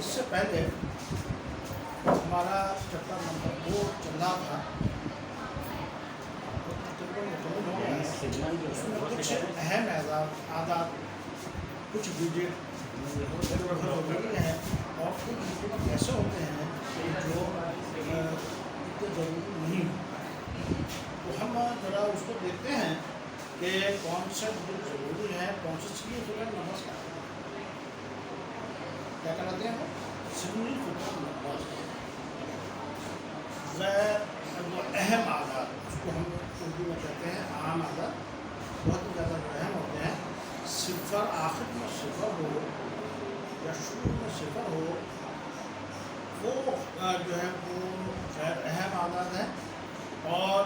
इससे पहले हमारा चैप्टर नंबर 2 चल रहा था, उसमें कुछ अहम आदात, कुछ विजिट हैं और कुछ विजिट ऐसे होते हैं जो इतने ज़रूरी नहीं, तो हम ज़रा उसको देखते हैं कि कौन सा विजिट ज़रूरी है, कौन सी चीज़ जो है। नमस्कार क्या कराते हैं सिग्नल नमाज वो अहम आदात, उसको हम उर्दू में कहते हैं आम आदात, बहुत ही ज़्यादा अहम होते हैं। सिफर आखिर में सिफर हो या शुरू में सिफर हो, वो जो है वो खैर अहम आदात है। और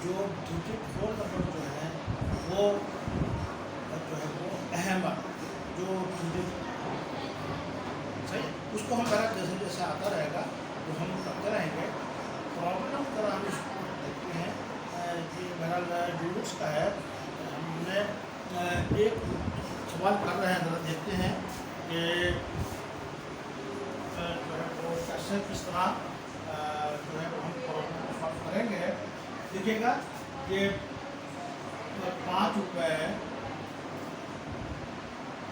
जो डिजिट 4 नंबर जो है वो जो है वो अहम जो डिजिट सही, उसको हम बहरहाल जैसे जैसे आता रहेगा तो हम करते रहेंगे। प्रॉब्लम अगर हम इसको देखते हैं कि बहरहाल ड्यूट्स का है, हमने एक सवाल कर रहे हैं, ज़रा देखते हैं कि जो है वो कैसे किस तरह जो है वो हम प्रॉब्लम को सॉल्व करेंगे। देखिएगा कि 5 रुपये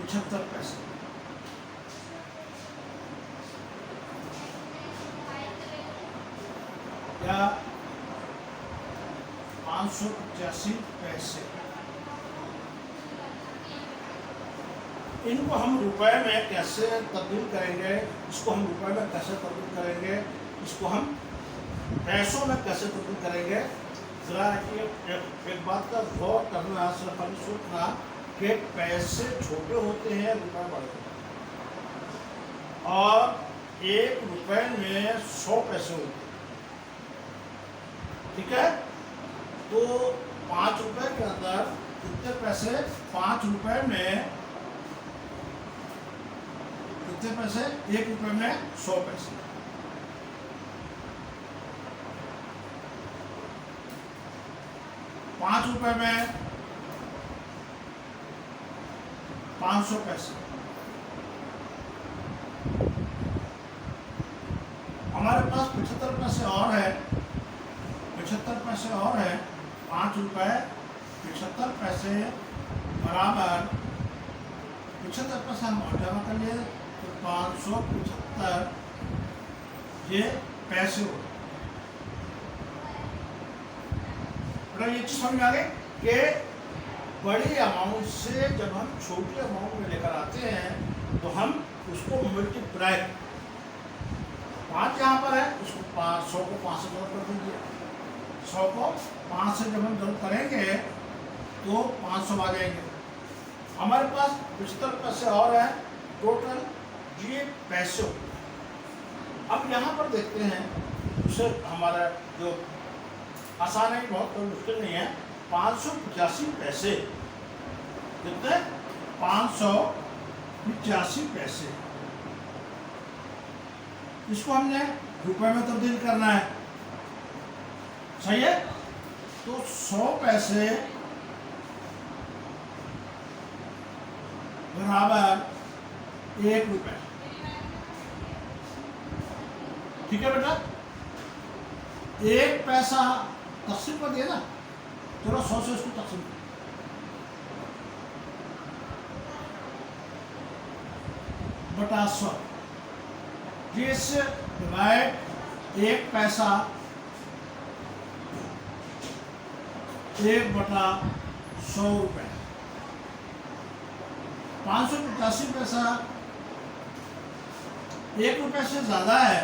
75 पैसे या 585 पैसे, इनको हम रुपए में कैसे तब्दील करेंगे, इसको हम रुपए में कैसे तब्दील करेंगे, इसको हम पैसों में कैसे तब्दील करेंगे। ज़रा एक बात का गौर करना, सिर्फ हम सोचना कि पैसे छोटे होते हैं, रुपए बड़े होते हैं, और 1 रुपए में 100 पैसे होते हैं, ठीक है। तो 5 रुपए के अंदर कितने पैसे, 5 रुपए में कितने पैसे, 1 रुपए में 100 पैसे। 5 रुपए में 500 पैसे। हमारे पास 75 पैसे और है, 75 पैसे और है। 5 रुपए 75 पैसे बराबर 75 पैसे हम और जमा कर लिए तो 575 ये पैसे हो। ये चीज समझ आ गई कि बड़ी अमाउंट से जब हम छोटी अमाउंट में लेकर आते हैं तो हम उसको मल्टीप्लाई, 5 यहाँ पर है, उसको 100 को 5 से जोड़ कर दीजिए, 100 को 5 से जब हम जोड़ करेंगे तो 500 आ जाएंगे। हमारे पास 75 पैसे और है टोटल, ये पैसे। अब यहाँ पर देखते हैं, उसे हमारा जो आसान है, बहुत कोई मुश्किल नहीं है। 585 पैसे कितने, 585 पैसे, इसको हमने रुपए में तब्दील करना है, सही है। तो 100 पैसे बराबर 1 रुपए, ठीक है बेटा। 1 पैसा तकसीम कर दिया ना, चलो 100 से उसको तकसीम कर, बटा 100, जिस डिवाइड 1 पैसा 1 बटा 100 रुपए। 585 पैसा 1 रुपए से ज़्यादा है,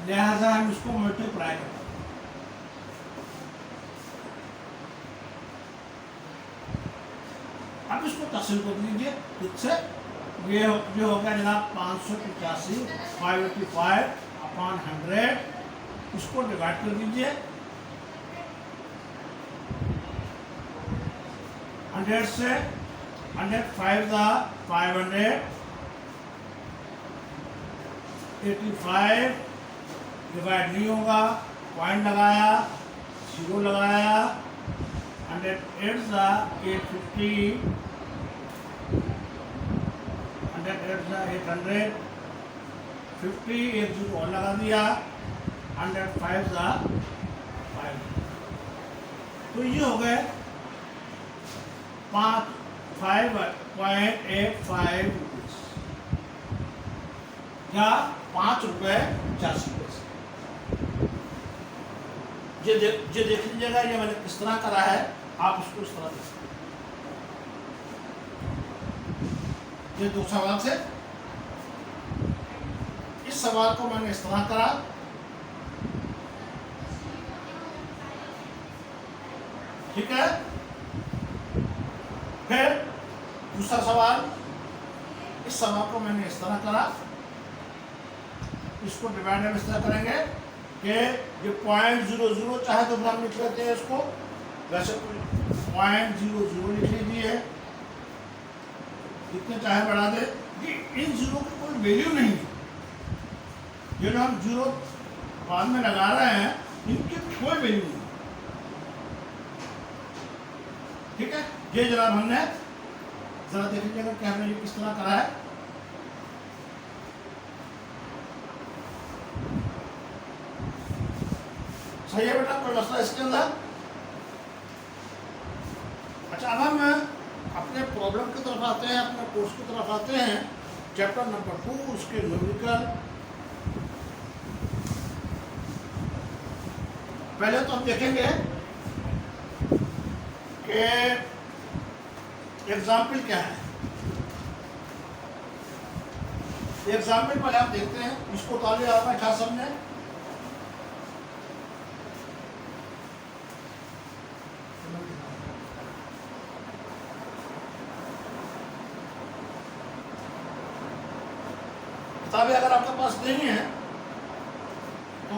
लिहाजा हम इसको मल्टीप्लाई करें। अब इसको तकसीम कर लीजिए, इससे ये हो गया जनाब 585 585 अपॉन 100, इसको डिवाइड कर दीजिए। 100 से 105 500 85 डिवाइड नहीं होगा, पॉइंट लगाया, 0 लगाया, 100 8 850, 100 800, 50 एक 0 और लगा दिया, 105 5। तो ये हो गए 5.85 रुपीज या 5 रुपए 85 पैसे। ये देख लीजिएगा, ये मैंने किस तरह करा है, आप इसको इस तरह देख सकते हैं। ये 2 सवाल से, इस सवाल को मैंने इस तरह करा, ठीक है। फिर दूसरा सवाल, इस सवाल को मैंने इस तरह करा, इसको डिवाइड हम इस तरह करेंगे कि ये 0.00 चाहे तो हम लिख लेते हैं इसको, वैसे 0.00 लिख लीजिए, जितने चाहे बढ़ा दे। कि इन जीरो की कोई वैल्यू नहीं है, ये जो हम जीरो बाद में लगा रहे हैं इनकी कोई वैल्यू नहीं, ठीक है। ये जनाब हमने जरा देख लीजिएगा कि हमने ये किस तरह करा है। सही है बेटा, कोई मसला इसके अंदर? अच्छा, अब हम अपने प्रॉब्लम की तरफ आते हैं, अपने कोर्स की तरफ आते हैं, चैप्टर नंबर 2, उसके न्यूमेरिकल। पहले तो हम देखेंगे कि एग्जाम्पल क्या है। एग्जाम्पल पहले आप देखते हैं, इसको ताले आपका क्या समझे। किताबें अगर आपके पास नहीं है तो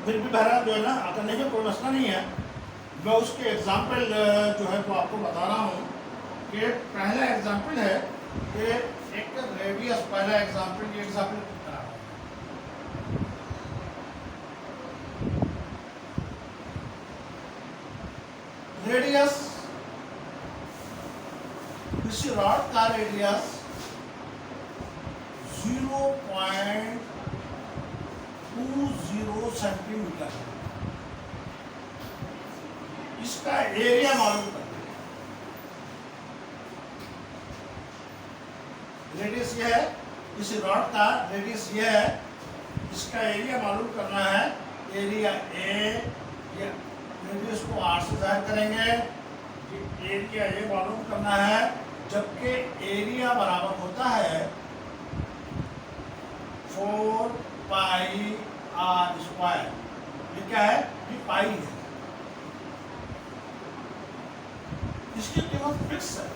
फिर भी बहरहाल जो है ना, अगर नहीं है कोई मसला नहीं है, मैं उसके एग्जाम्पल जो है वो आपको बता रहा हूँ। कि पहला एग्जाम्पल है कि एक रेडियस, पहला एग्जाम्पल, ये एग्जाम्पल रेडियस, किसी रॉड का रेडियस 0.20 सेंटीमीटर, इसका एरिया मालूम करना। रेडियस ये है, इस रॉड का रेडियस ये है, इसका एरिया मालूम करना है। एरिया ए, ये रेडियस को r से जाहिर करेंगे, एरिया ये मालूम करना है। जबकि एरिया बराबर होता है 4 पाई r स्क्वायर। ये क्या है? ये पाई है, इसकी कीमत फिक्स है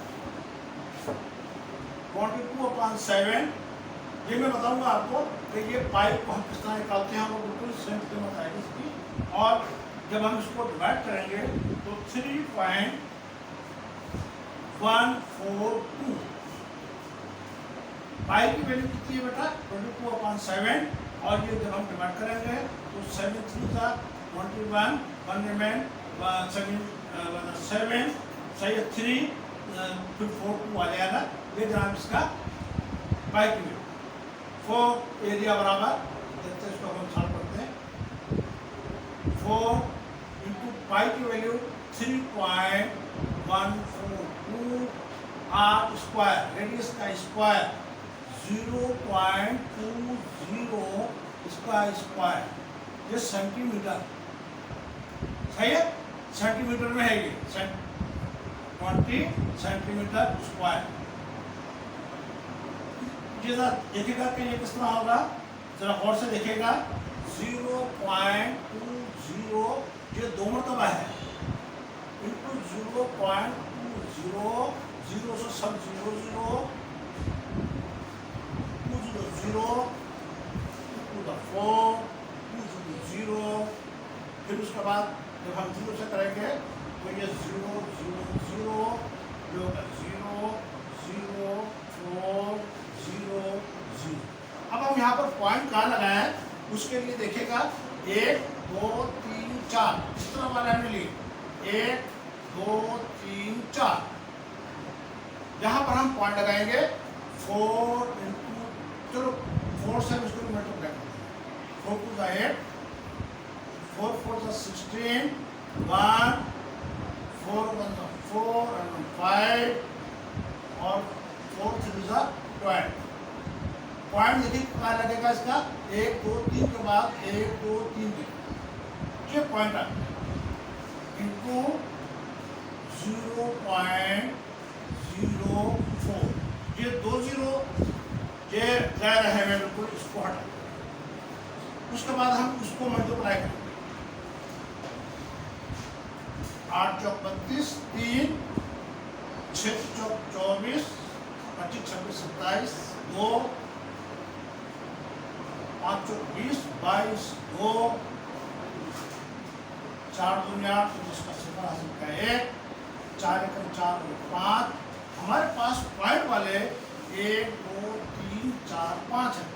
42/7। ये मैं बताऊंगा आपको कि ये पाई को हम किस तरह निकालते हैं, वो बिल्कुल सेम कीमत आएगी इसकी। और जब हम इसको डिवाइड करेंगे तो 3.142 पाई की वैल्यू कितनी है बेटा? 22/7। और ये जब हम डिवाइड करेंगे तो 7 3 का 21, 1 रिमेन 7 सही है, 3 फिर 4 2 आ जाएगा। ये जनाब इसका पाई की वैल्यू। 4 एरिया बराबर, देखते हैं इसको हम सॉल्व करते हैं। 4 इंटू पाई की वैल्यू 3.142 r स्क्वायर, रेडियस का स्क्वायर 0.20 इसका स्क्वायर, ये सेंटीमीटर। सही है, सेंटीमीटर में है ये 20 सेंटीमीटर स्क्वायर। जरा देखिएगा कि ये किस तरह होगा, जरा और से देखिएगा। 0.20 ये 2 मरतबा है, इंटू 0.20, 0 से सब 0 0 2 0 4 2 0। फिर उसके बाद जब हम 0 से करेंगे तो ये 0 0 0 जो 0 0 4 0 हम यहाँ पर पॉइंट कहाँ लगाए हैं उसके लिए देखिएगा 1 2 3 4 इस तरह वाले हमने लिए 1 2 3 4। यहाँ पर हम पॉइंट लगाएंगे 4 इंटू, चलो 4 से हम इसको मल्टीप्लाई करते हैं, 4 two the 8, 4 4 the 16, 1 4 1 the 4 and 5 और 4 3 द 12। पॉइंट देखिए क्या लगेगा इसका 1 2 3 के बाद 1 2 3 ये पॉइंट आ इनको 0.04 ये 2 0 ये जा रहे हैं बिल्कुल, इसको हटा। उसके बाद हम उसको मल्टीप्लाई करेंगे 8 चौक 32, 3 6 चौक 24, 25 26 27, 2 5 चौक 20, 22, 2 4 दूनी 8, तो जिसका सिफर हासिल का 1, 4 एकम 4 और 5। हमारे पास पॉइंट वाले 1 2 3 4 5 है,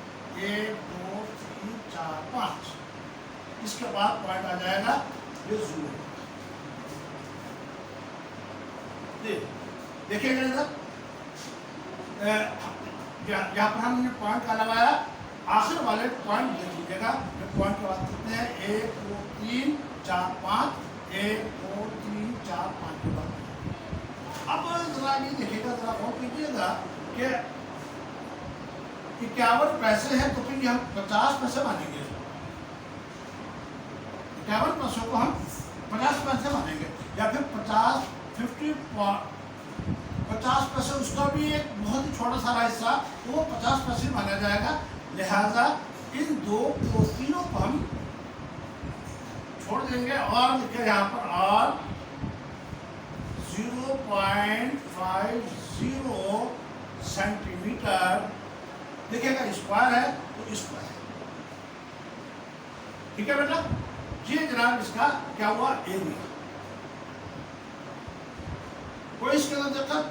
1 2 3 4 5। इसके बाद पॉइंट आ जाएगा ये 0। देखिएगा इधर यहाँ पर हमने पॉइंट का लगाया, आखिर वाले पॉइंट देख लीजिएगा। पॉइंट की बात करते हैं 1 2 3 4 5, 1 2 3 4 5 के बाद अब जरा ये देखिएगा, जरा गौर कीजिएगा कि 51 पैसे हैं तो फिर हम 50 पैसे मानेंगे, 51 पैसों को हम 50 पैसे मानेंगे, या फिर 50 पैसे उसका भी एक बहुत ही छोटा सा हिस्सा तो वो 50 पैसे माना जाएगा। लिहाजा इन दो को तीनों को हम छोड़ देंगे और लिखे यहाँ पर और 0.50 सेंटीमीटर देखिएगा, स्क्वायर है तो स्क्वायर है, ठीक है बेटा। ये जनाब इसका क्या हुआ एरिया। कोई इसके अंदर दिक्कत,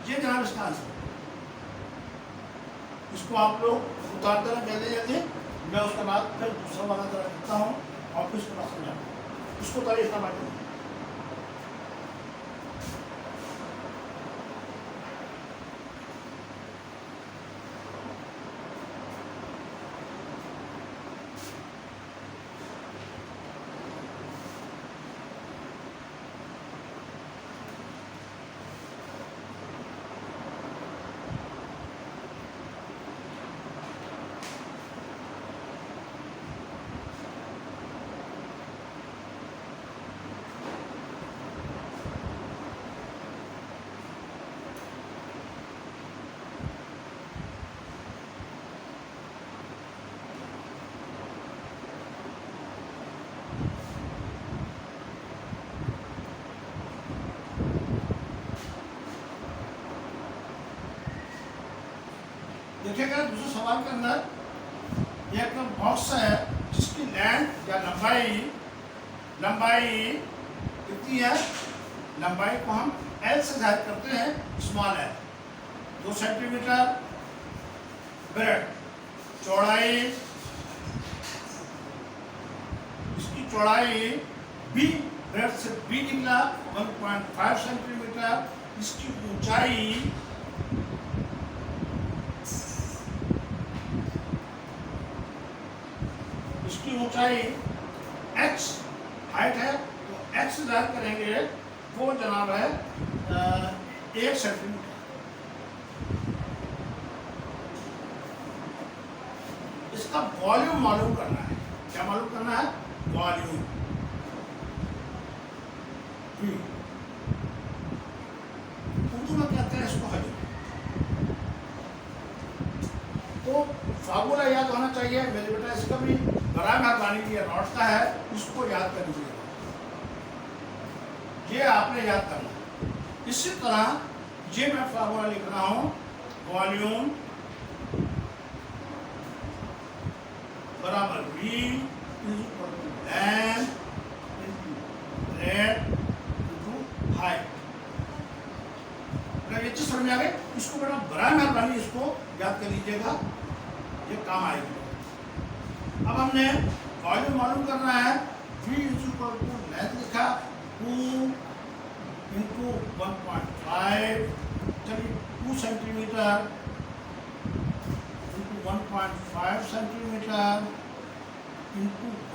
ये जनाब इसका आंसर। इसको आप लोग उतार देना जल्दी जल्दी, मैं उसके बाद फिर दूसरा वाला जरा लिखता हूँ और फिर उसको समझाऊँ। इसको तो इतना बात देखिएगा। दूसरे सवाल के अंदर एक बॉक्स है जिसकी लेंथ या लंबाई कितनी है, लंबाई को हम L से जाहिर करते हैं, स्मॉल L 2 सेंटीमीटर, ब्रेड चौड़ाई, इसकी चौड़ाई B ब्रेड से B निकला 1.5 सेंटीमीटर, इसकी ऊंचाई h हाइट है तो h जाहिर करेंगे वो जनाब है 1 सेंटीमीटर। इसका वॉल्यूम मालूम करना है, क्या मालूम करना है, वॉल्यूम। उर्दू में कहते हैं इसको हजम। तो फार्मूला याद होना चाहिए मेरे बेटा, इसका भी बड़ा मेहरबानी की नोट का है, इसको याद कर लीजिएगा, ये आपने याद करना। इसी तरह ये मैं फार्मूला लिख रहा हूँ, वॉल्यूम बराबर V length into breadth into height. ये चीज समझ में आ गई। इसको बेटा बड़ा मेहरबानी इसको याद कर लीजिएगा, ये काम आएगी। अब हमने वॉल्यूम मालूम करना है। V = लेंथ लिखा 2 × 1.5, चलिए 2 सेंटीमीटर × 1.5 सेंटीमीटर ×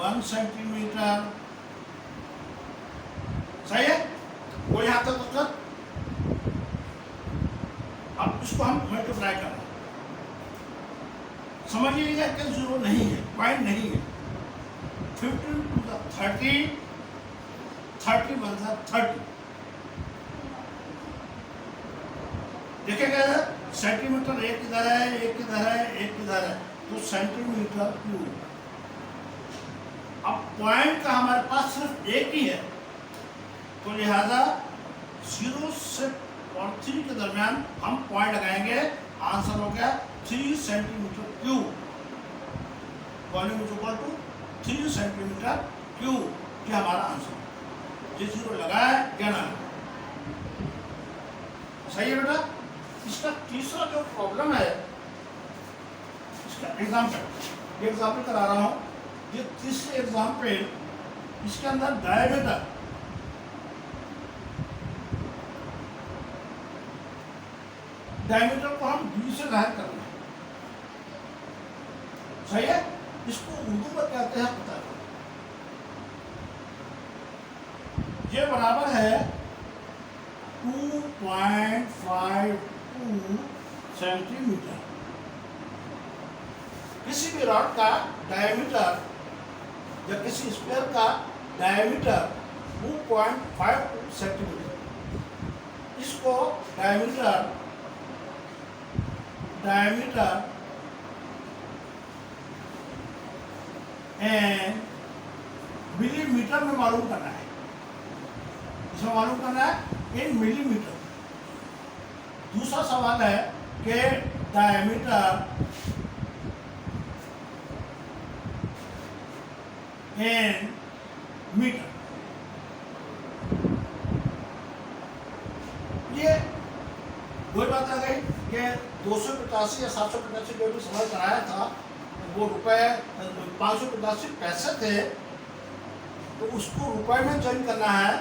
1 सेंटीमीटर। सही है, कोई यहाँ तक मतलब। अब इसको हम मल्टीप्लाई कर रहे हैं, समझिएगा कि 0 नहीं है, पॉइंट नहीं है। 15 to the 30, 30 मतलब 30। देखिएगा सेंटीमीटर एक इधर है, एक इधर है, एक इधर है, तो सेंटीमीटर क्यूब। अब पॉइंट का हमारे पास सिर्फ एक ही है, तो लिहाजा 0 से और 3 के दरमियान हम पॉइंट लगाएंगे। आंसर हो गया 3 centimetre cube. Volume equal to 3 centimetre cube, ये हमारा आंसर। ये 0 लगाए या ना, सही है बेटा। इसका तीसरा जो प्रॉब्लम है, इसका एग्जाम्पल करा रहा हूं। ये तीसरे एग्जाम्पल, इसके अंदर डायमीटर को हम D से जाहिर कर रहे हैं, सही है। इसको उर्दू में कहते हैं पता है, ये बराबर है 2.52 सेंटीमीटर। किसी भी रॉड का डायमीटर या किसी स्क्वायर का डायमीटर 2.52 सेंटीमीटर। इसको डायमीटर एंड मिलीमीटर में मालूम करना है। इसमें मालूम करना है इन मिलीमीटर। दूसरा सवाल है कि डायमीटर एंड मीटर। ये वही बात आ गई कि 285 या 785 जो भी समय कराया था, वो रुपए 585 पैसे थे, तो उसको रुपए में चेंज करना है।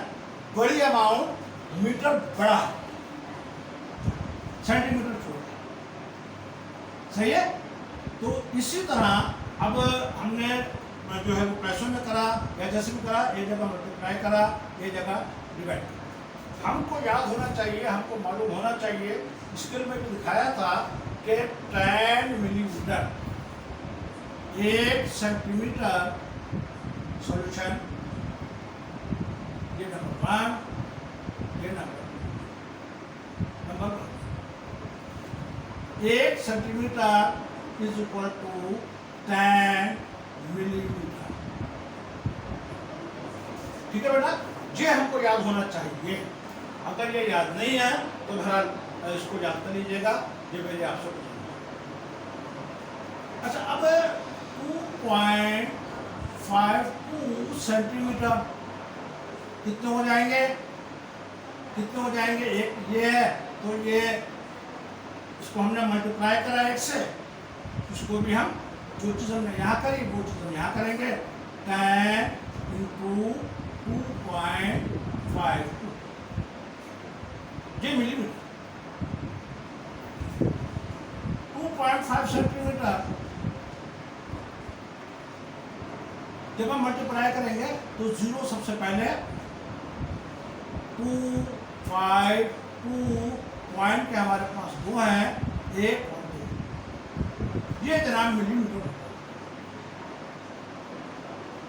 बड़ी अमाउंट मीटर बड़ा, सेंटीमीटर छोटा, सही है। तो इसी तरह अब हमने जो है वो पैसों में करा या जैसे भी करा, एक जगह मल्टीप्लाई करा, एक जगह डिवाइड करा। हमको याद होना चाहिए, हमको मालूम होना चाहिए, स्केल में भी दिखाया था कि 10 मिलीमीटर 1 सेंटीमीटर सॉल्यूशन। ये नंबर 1, ये number 1 centimetre is equal to 10 millimetre. ठीक है बेटा, ये हमको याद होना चाहिए। अगर ये याद नहीं है तो बहरहाल इसको याद कर लीजिएगा, ये मेरे आपसे पूछना। अच्छा, अब 2.52 सेंटीमीटर कितने हो जाएंगे? एक ये है, तो ये इसको हमने मल्टीप्लाई करा 1 से, इसको भी हम जो चीज़ हमने यहाँ करी वो चीज़ हम यहाँ करेंगे। 10 × 2.52 ये मिलीमीटर। 2.5 सेंटीमीटर जब हम मल्टीप्लाई करेंगे तो 0 सबसे पहले, 2, 5, 2 पॉइंट के हमारे पास 2 हैं, 1 और 2, ये जनाब मिलीमीटर,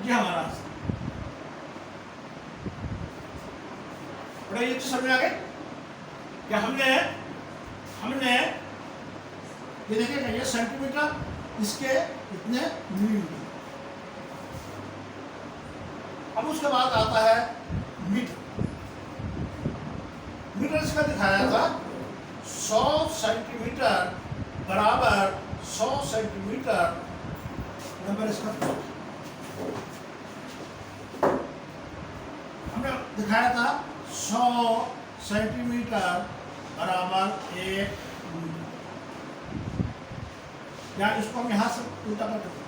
ये हमारा आंसर। बड़ा ये तो समझ आ गए कि हमने ये देखिएगा, ये सेंटीमीटर, इसके इतने मिलीमीटर। अब उसके बाद आता है मीटर। मीटर इसका दिखाया था 100 सेंटीमीटर बराबर 100 सेंटीमीटर, नंबर इसका हमने दिखाया था 100 सेंटीमीटर बराबर 1 मीटर, या इसको हम यहां से उल्टा कर देते हैं।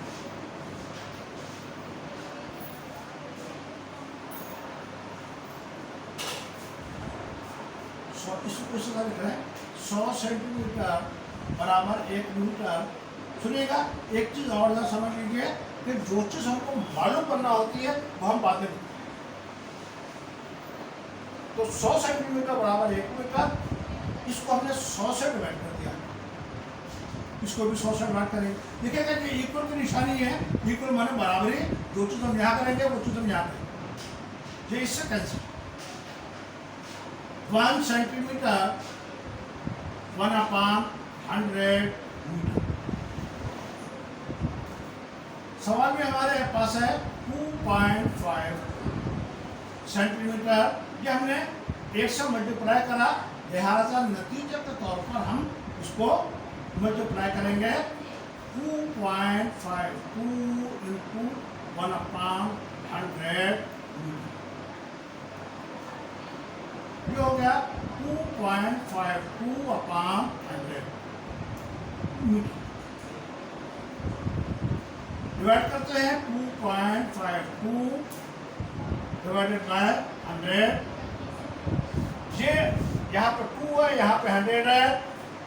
इसको इस तरह लिख रहे हैं 100 सेंटीमीटर बराबर 1 मीटर। सुनिएगा, एक चीज और ना समझ लीजिए कि जो चीज हमको मालूम करना होती है वो हम बाद में लिखते हैं। तो 100 सेंटीमीटर बराबर 1 मीटर, इसको हमने 100 से डिवाइड कर दिया, इसको भी 100 से डिवाइड करेंगे। देखिएगा कि इक्वल की निशानी है, इक्वल माने बराबरी, जो चीज हम यहाँ करेंगे वो चीज हम यहाँ करेंगे, ये इससे कैंसिल। 1 centimetre 1/100 metre. सवाल में हमारे पास है 2.5 सेंटीमीटर, ये हमने 1 से मल्टीप्लाई करा, लिहाजा नतीजे के तौर पर हम इसको मल्टीप्लाई करेंगे। 2.5 2 × 1/100 मीटर, ये हो गया 2.5 2/100 मीटर। डिवाइड करते हैं 2.52 डिवाइडेड बाय 100। ये यहाँ पे 2 है, यहाँ पे 100 है,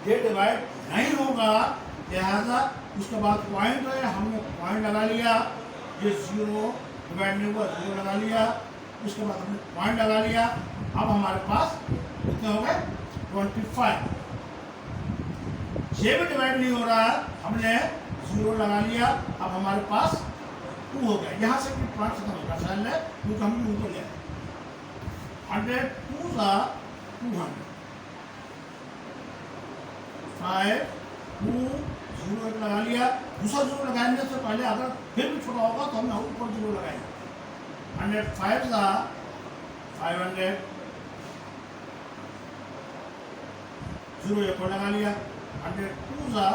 ये डिवाइड नहीं होगा, लिहाजा उसके बाद पॉइंट है, हमने पॉइंट लगा लिया, ये 0 डिवाइड नहीं हुआ, 0 लगा लिया, उसके बाद हमने पॉइंट लगा लिया। अब हमारे पास कितने हो गए 25। ये भी डिवाइड नहीं हो रहा है, हमने 0 लगा लिया, अब हमारे पास 2 हो गया। यहाँ से पॉइंट खत्म होगा, ख्याल है, क्योंकि हम 2 को ले 100 2 सा 200 5 2 0 एक लगा लिया। दूसरा 0 लगाने से पहले अगर फिर भी छोटा होगा तो हमने ऊपर 0 लगाएंगे। 105 सा 500 0 एक और लगा लिया। 102 सा,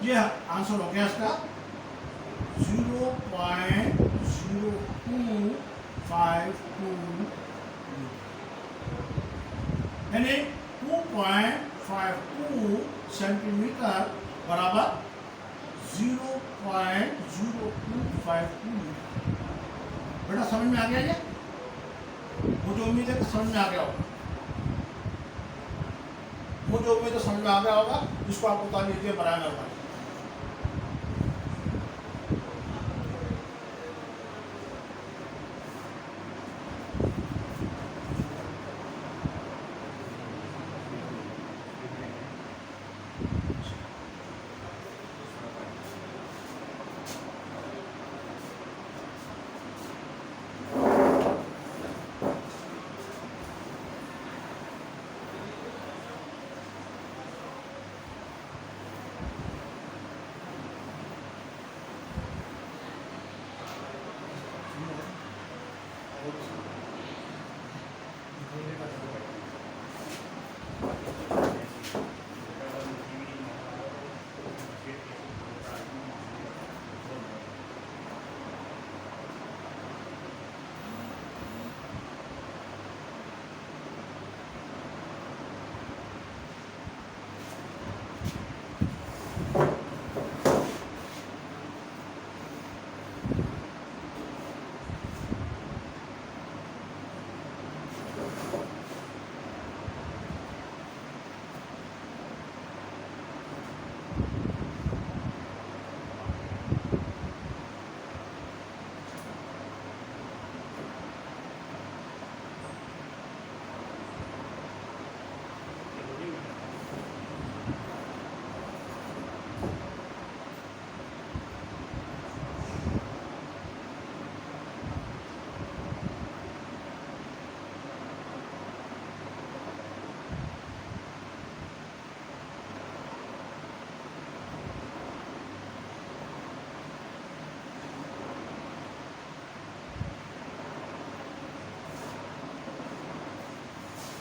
ये आंसर हो गया इसका 0.0252, यानी 2.52 सेंटीमीटर बराबर 0.0252 मीटर। बेटा समझ में आ गया ये? मुझे उम्मीद है कि समझ में आ गया होगा, मुझे उम्मीद है समझ में आ गया होगा। इसको आप बता लीजिए बराबर भाई।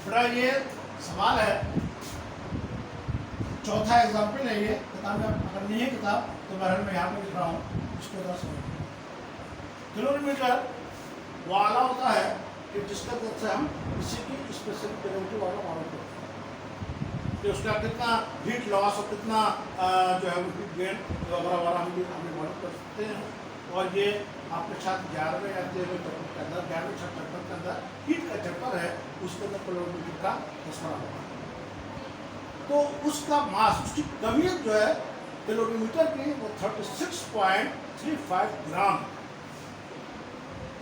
बेटा ये सवाल है, चौथा एग्जाम्पल है ये। किताब में अगर नहीं है किताब तो बहरहाल मैं यहाँ पे लिख रहा हूँ, इसको जरा समझिए। किलोमीटर वो आला होता है कि जिसका तथ्य हम इसी की स्पेशल डेरिवेटिव वाला मॉडल करते हैं कि उसका कितना हीट लॉस और कितना जो है वो हीट गेन वगैरह हम मॉडल कर सकते हैं। और ये आपके साथ 11वें या 13वें चैप्टर के अंदर 11वें चैप्टर के अंदर हीट का चैप्टर है, उसके अंदर कैलोरीमेट्री का दसवां होगा। तो उसका मास, उसकी कमियत जो है कैलोरीमीटर की वो 36.35 ग्राम।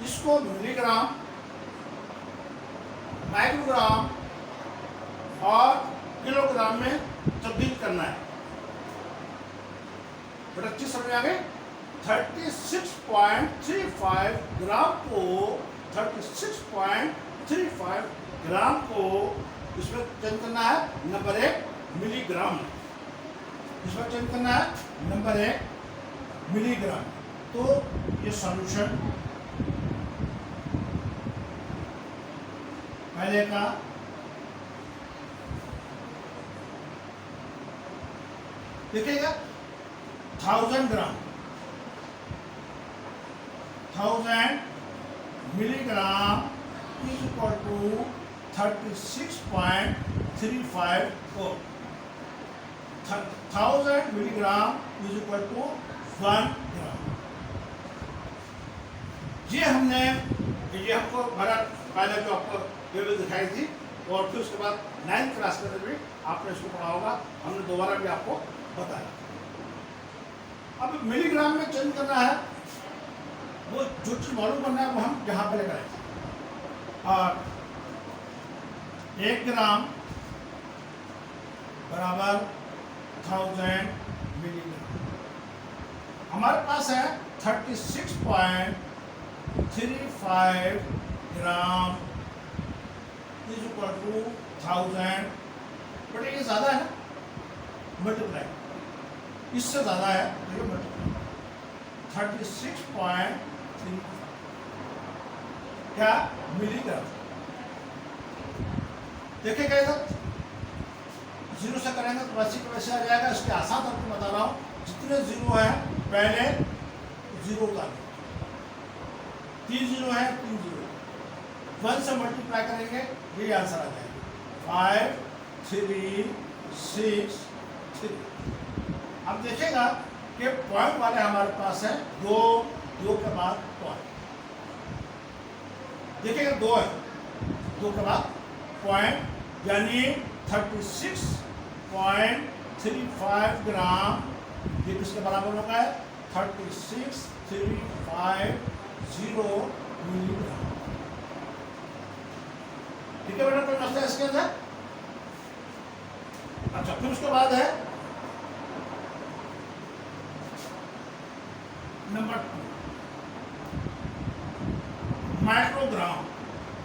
इसको मिलीग्राम, माइक्रोग्राम और किलोग्राम में तब्दील करना है। बड़ा अच्छी समझ आ गई। 36.35 ग्राम को 36.35 ग्राम को इसमें चेंज करना है नंबर 1 मिलीग्राम। इसमें चेंज करना है नंबर 1 मिलीग्राम। तो ये सॉल्यूशन पहले का देखिएगा 1000 ग्राम 1000 मिलीग्राम इज इक्वल टू 36.35 को 1000 मिलीग्राम इज इक्वल टू 1 ग्राम। ये हमने हमको भरा पहले जो आपको टेबल दिखाई थी और फिर उसके बाद 9th क्लास के अंदर भी आपने इसको पढ़ा होगा, हमने दोबारा भी आपको बताया। अब मिलीग्राम में चेंज करना है, वो जो चीज मालूम करना है वो हम यहाँ पे लेकर आए। और 1 ग्राम बराबर 1000 मिलीग्राम। हमारे पास है 36.35 gram is equal to 1000, but ये ज्यादा है ना, मल्टीप्लाई इससे ज्यादा है तो ये मल्टीप्लाई 36.3 क्या मिलीग्राम। देखिएगा इधर 0 से करेंगे तो वैसे के वैसे आ जाएगा। इसके आसान तौर पर बता रहा हूँ, जितने 0 है पहले 0 उतार 3 0 है 3 0 1 से मल्टीप्लाई करेंगे ये आंसर आ जाएगा 5 3 6 3। अब देखिएगा कि पॉइंट वाले हमारे पास है 2 के बाद पॉइंट। देखिएगा 2 है, 2 के बाद पॉइंट, यानी 36.35 ग्राम ये किसके बराबर होगा है 36.350 मिलीग्राम। ठीक है बेटा, कोई मसला इसके अंदर? अच्छा, फिर उसके बाद है नंबर 2 माइक्रोग्राम।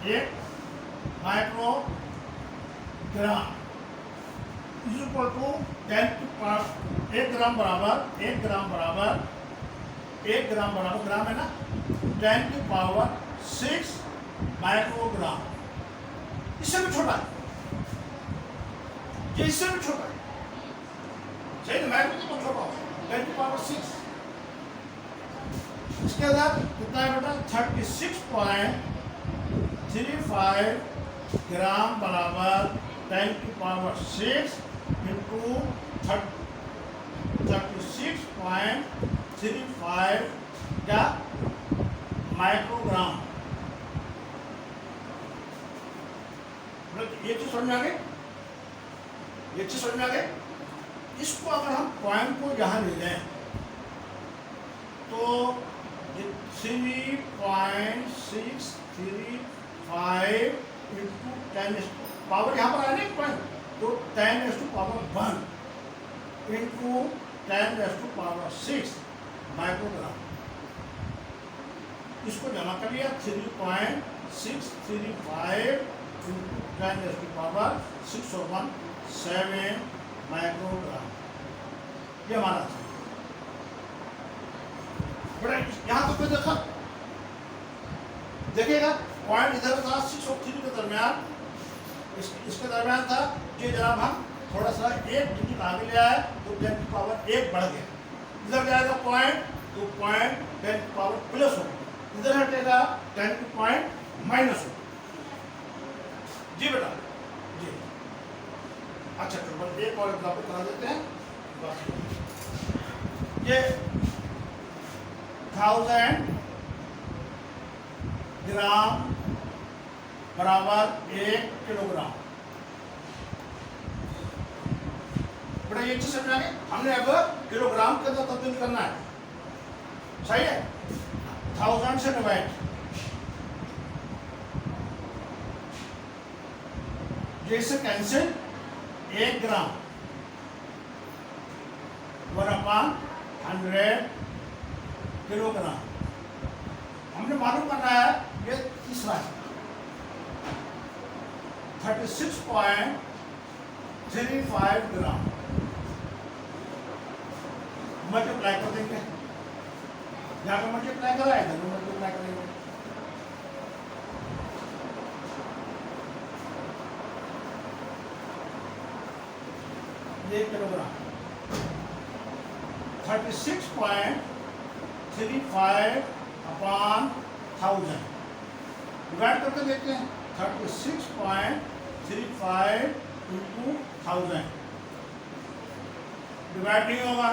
एक माइक्रोग्राम इज इक्वल टू 10 की पावर 1 ग्राम बराबर 1 ग्राम बराबर ग्राम है ना, 10 की पावर 6 माइक्रोग्राम। इससे भी छोटा है, ये इससे भी छोटा है, सही ना, माइक्रो तो छोटा हो 10 की पावर 6। इसके अंदर कितना है बेटा 36.35 ग्राम बराबर 10 की पावर 6 इंटू 36.35 क्या माइक्रोग्राम। ये चीज समझ में आ गई, ये चीज समझ में आ गई। इसको अगर हम पॉइंट को यहां ले लें तो 3.635 इंटू 10 पावर यहाँ पर आने पॉइंट तो 10 to power 1 into 10 to power 6 microgram. इसको जमा कर लिया 3.635 इंटू 10 टू पावर 6 और 1 7 माइक्रोग्राम। ये हमारा यहाँ तो देखा, देखिएगा पॉइंट इधर था 6 और 3 के दरमियान, इसके दरमियान था कि जनाब हम थोड़ा सा 1 डिजिट आगे ले आए तो 10 की पावर 1 बढ़ गया। इधर जाएगा पॉइंट तो पॉइंट 10 की पावर प्लस हो, इधर हटेगा 10 की पॉइंट माइनस हो। जी बेटा जी। अच्छा चलो एक और एग्जाम्पल करा देते हैं बस। ये 1000 ग्राम बराबर 1 किलोग्राम। बेटा ये चीज समझाएंगे हमने अब किलोग्राम के अंदर तब्दील करना है, सही है। 1000 से डिवाइड, जैसे कैंसिल 1 ग्राम 1/100 किलोग्राम। हमने मालूम करना है ये तीसरा है 36.35 ग्राम। मल्टीप्लाई कर देंगे, यहाँ पे मल्टीप्लाई करा है, इधर मल्टीप्लाई करेंगे। ये किलोग्राम 36.35/1000 डिवाइड करके देखते हैं। 36.35 into 1000 डिवाइड नहीं होगा,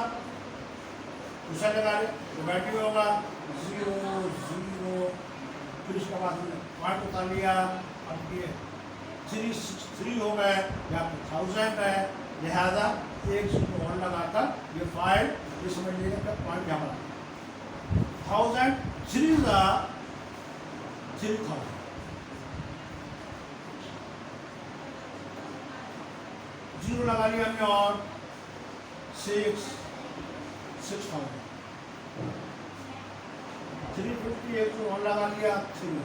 दूसरा लगा ले, डिवाइड नहीं होगा, 0 0, फिर उसके बाद हमने पॉइंट उतार लिया। अब ये 363 हो गए, या फिर 1000 है, लिहाजा 1 0 1 लगाकर ये 5 ये समझ लीजिए का पॉइंट यहाँ पर 1000 3 3000 0 लगा लिया हमने और 6000 350 1 लगा लिया 3